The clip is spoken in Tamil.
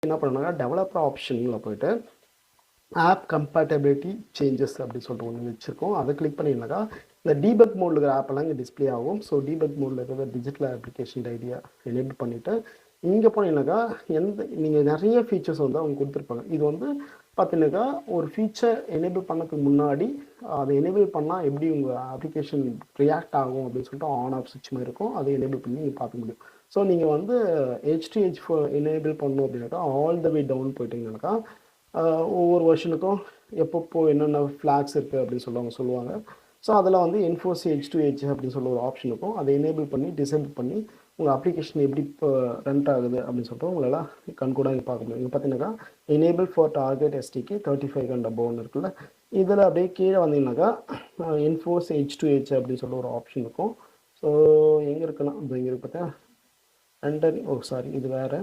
என்ன பண்ணணும்னா டெவலப்பர் ஆப்ஷனில் போய்ட்டு ஆப் கம்பேட்டபிலிட்டி சேஞ்சஸ் அப்படின்னு சொல்லிட்டு ஒன்று வச்சுருக்கோம். அதை கிளிக் பண்ணிங்கனாக்கா இந்த டீபக் மோடில் இருக்கிற ஆப்பெல்லாம் இங்கே டிஸ்பிளே ஆகும். ஸோ டீபக் மோடில் இருக்கிற டிஜிட்டல் அப்ளிகேஷன் ஐடியா எனேபிள் பண்ணிவிட்டு இங்கே போனீங்கன்னாக்கா நீங்கள் நிறைய ஃபீச்சர்ஸ் வந்து அவங்க கொடுத்துருப்பாங்க. இது வந்து பார்த்தீங்கன்னாக்கா ஒரு ஃபீச்சர் எனேபிள் பண்ணதுக்கு முன்னாடி அதை எனேபிள் பண்ணால் எப்படி உங்கள் அப்ளிகேஷன் ரியாக்ட் ஆகும் அப்படின்னு சொல்லிட்டு ஆன் ஆஃப் சுவிட்ச் மாதிரி இருக்கும். அதை எனேபிள் பண்ணி நீங்கள் பார்க்க முடியும். ஸோ நீங்கள் வந்து H2H4 எனேபிள் பண்ணணும் அப்படின்னாக்கா ஆல் த வே டவுன் போயிட்டீங்கன்னாக்கா ஒவ்வொரு வருஷனுக்கும் எப்பப்போ என்னென்ன ஃப்ளாக்ஸ் இருக்குது அப்படின்னு சொல்லுவாங்க. ஸோ அதில் வந்து என்ஃபோர்ஸ் H2H அப்படின்னு சொல்ல ஒரு ஆப்ஷன் இருக்கும். அதை எனேபிள் பண்ணி டிசேபிள் பண்ணி உங்கள் அப்ளிகேஷன் எப்படி இப்போ ரன் ஆகுது அப்படின்னு சொல்லிட்டு உங்களால் கண்கூட இங்கே பார்க்க முடியும். இங்கே பார்த்தீங்கன்னாக்கா enable for target SDK 35 and அபோவ்னு இருக்குல்ல. இதில் அப்படியே கீழே வந்தீங்கன்னாக்கா என்ஃபோர்ஸ் H2H அப்படின்னு சொல்ல ஒரு ஆப்ஷன் இருக்கும். ஸோ எங்கே இருக்குன்னா இங்கே இருக்கு பார்த்தா இது வேறு